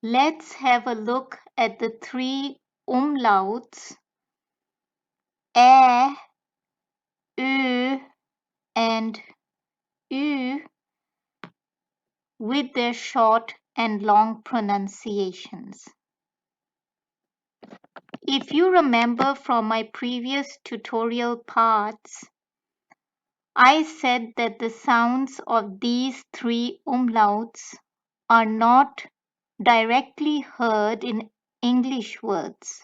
Let's have a look at the three umlauts ä, ö, and ü with their short and long pronunciations. If you remember from my previous tutorial parts, I said that the sounds of these three umlauts are not directly heard in English words,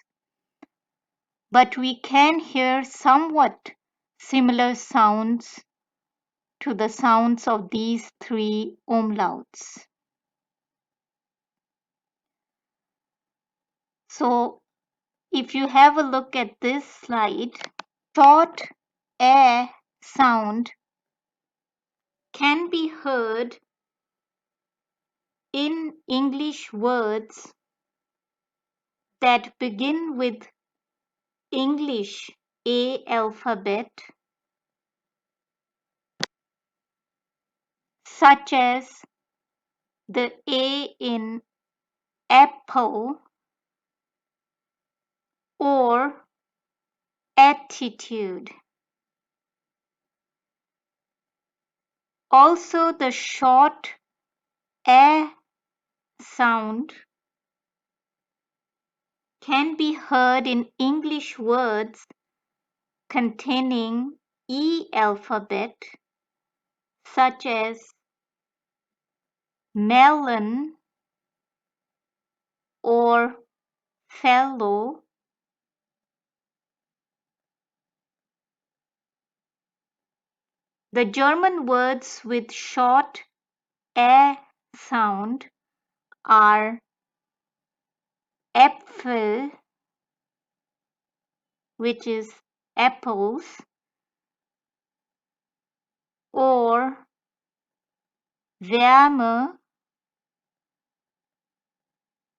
but we can hear somewhat similar sounds to the sounds of these three umlauts. So if you have a look at this slide, short ä sound can be heard in English words that begin with English A alphabet, such as the A in apple or attitude. Also, the short ä sound can be heard in English words containing E alphabet, such as melon or fellow. The German words with short ä sound are Äpfel, which is apples, or Wärme,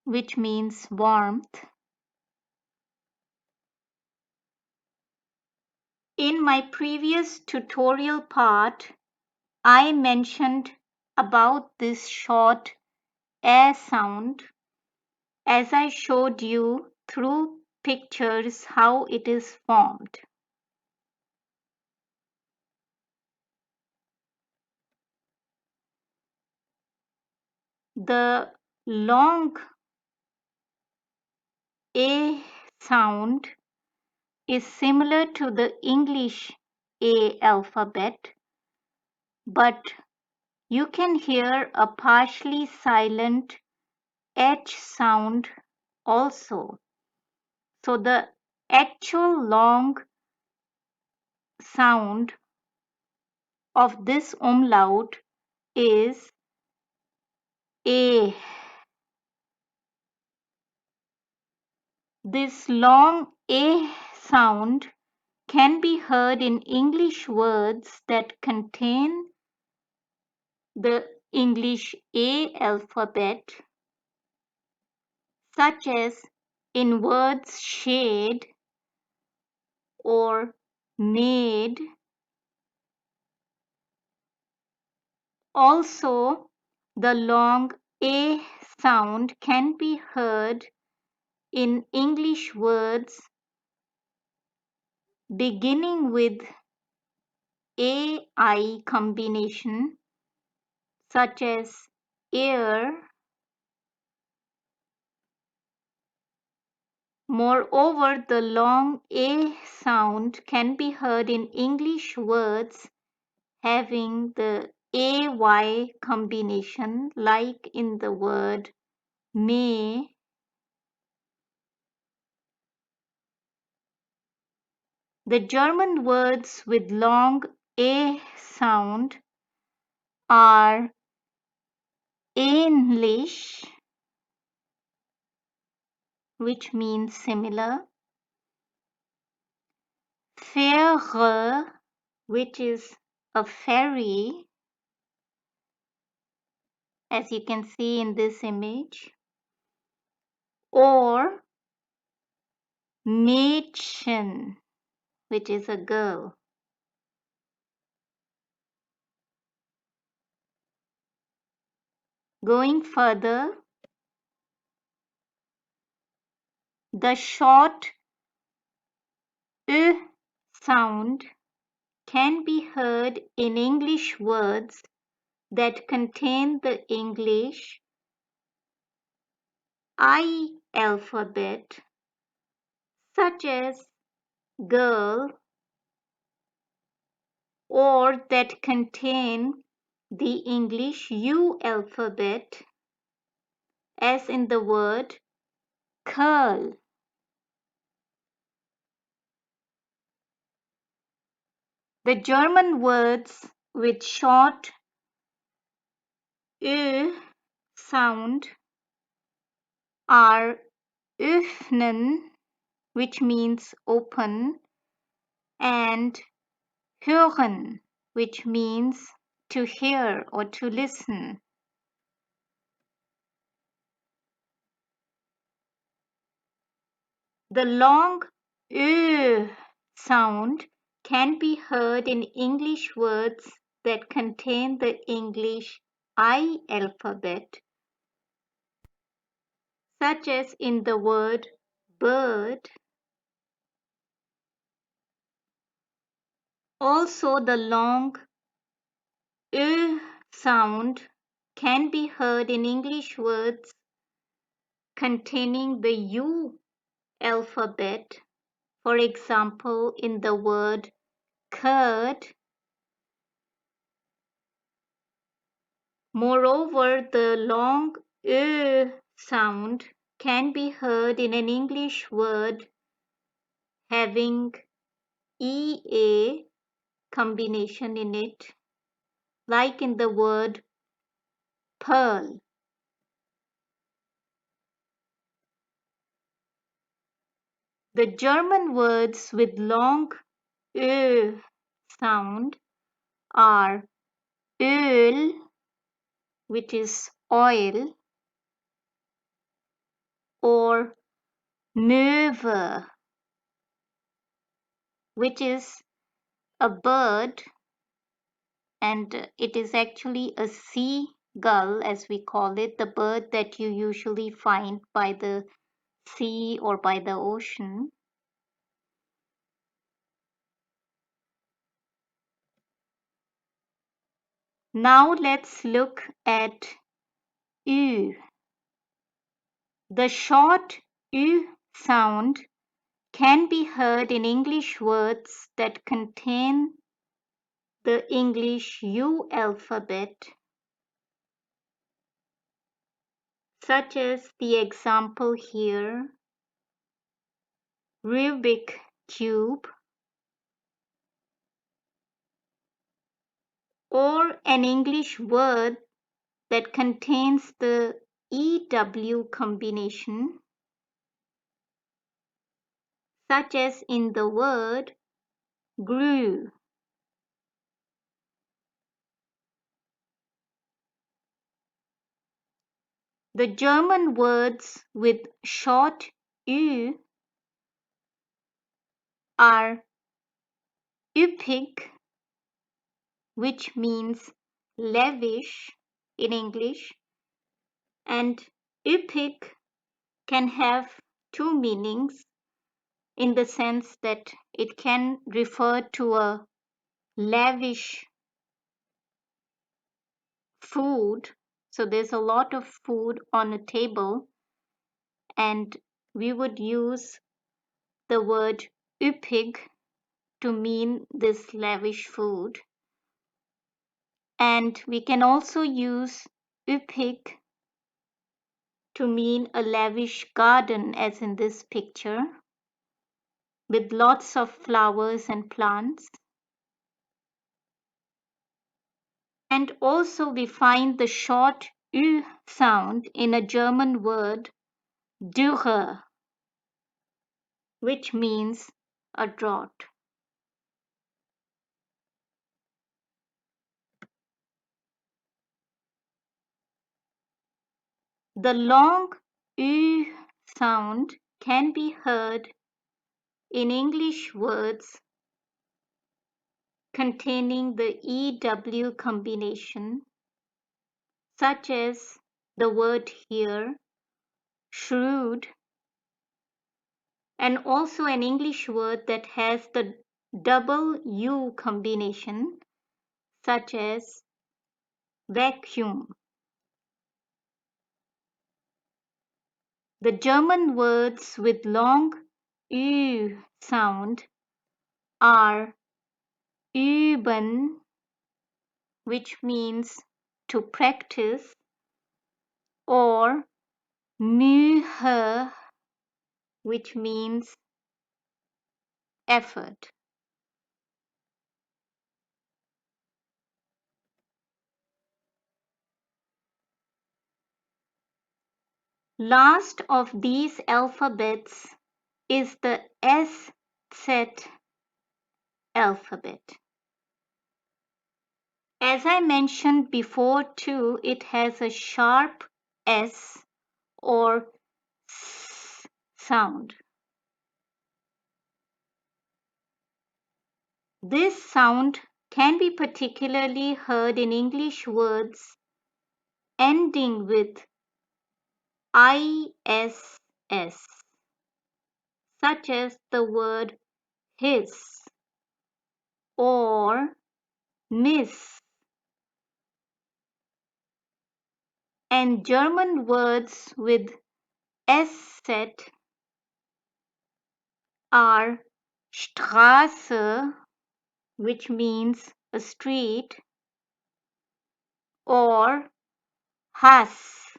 which means warmth. In my previous tutorial part, I mentioned about this short ä sound as I showed you through pictures how it is formed. The long A sound is similar to the English A alphabet, but you can hear a partially silent H sound also. So the actual long sound of this umlaut is A. This long A sound can be heard in English words that contain the English A alphabet, such as in words shade or made. Also, the long A sound can be heard in English words beginning with AI combination, such as air. Moreover, the long A sound can be heard in English words having the AY combination, like in the word may. The German words with long A sound are ähnlich, which means similar, Fähre, which is a ferry, as you can see in this image, or Mädchen, which is a girl. Going further, The short sound can be heard in English words that contain the English I alphabet, such as girl, or that contain the English U alphabet, as in the word curl. The German words with short sound are öffnen, which means open, and hören, which means to hear or to listen. The long sound can be heard in English words that contain the English I alphabet, such as in the word bird. Also, the long sound can be heard in English words containing the U alphabet, for example, in the word curd. Moreover, the long sound can be heard in an English word having EA combination in it, like in the word pearl. The German words with long sound are Öl, which is oil, or Möwe, which is a bird, and it is actually a seagull, as we call it, the bird that you usually find by the sea or by the ocean. Now let's look at Ü. The short Ü sound can be heard in English words that contain the English U alphabet, such as the example here, Rubik cube, or an English word that contains the EW combination, such as in the word grew. The German words with short Ü are üppig, which means lavish in English, and üppig can have two meanings in the sense that it can refer to a lavish food. So there's a lot of food on a table, and we would use the word üppig to mean this lavish food. And we can also use üppig to mean a lavish garden, as in this picture, with lots of flowers and plants. And also we find the short Ü sound in a German word Dürre, which means a drought. The long Ü sound can be heard in English words containing the EW combination, such as the word here, shrewd, and also an English word that has the double U combination, such as vacuum. The German words with long Ü sound are üben, which means to practice, or Mühe, which means effort. Last of these alphabets is the SZ alphabet. As I mentioned before too, it has a sharp S or S sound. This sound can be particularly heard in English words ending with ISS, such as the word his or miss, and German words with SZ are Straße, which means a street, or Hass,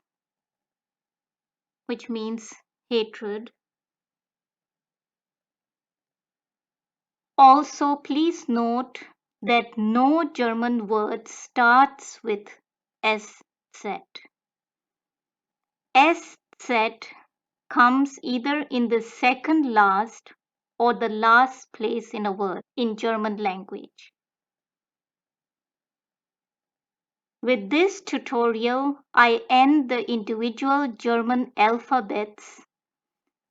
which means hatred. Also, please note that no German word starts with SZ. SZ comes either in the second last or the last place in a word in German language. With this tutorial, I end the individual German alphabets,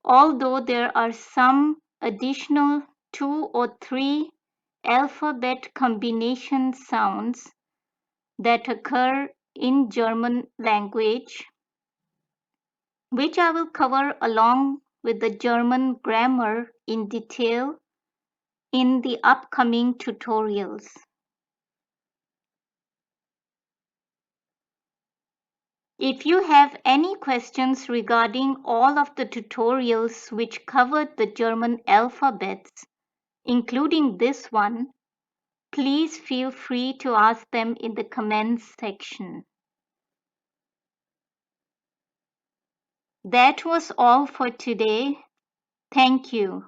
although there are some additional 2 or 3 alphabet combination sounds that occur in German language, which I will cover along with the German grammar in detail in the upcoming tutorials. If you have any questions regarding all of the tutorials which covered the German alphabets, including this one, please feel free to ask them in the comments section. That was all for today. Thank you.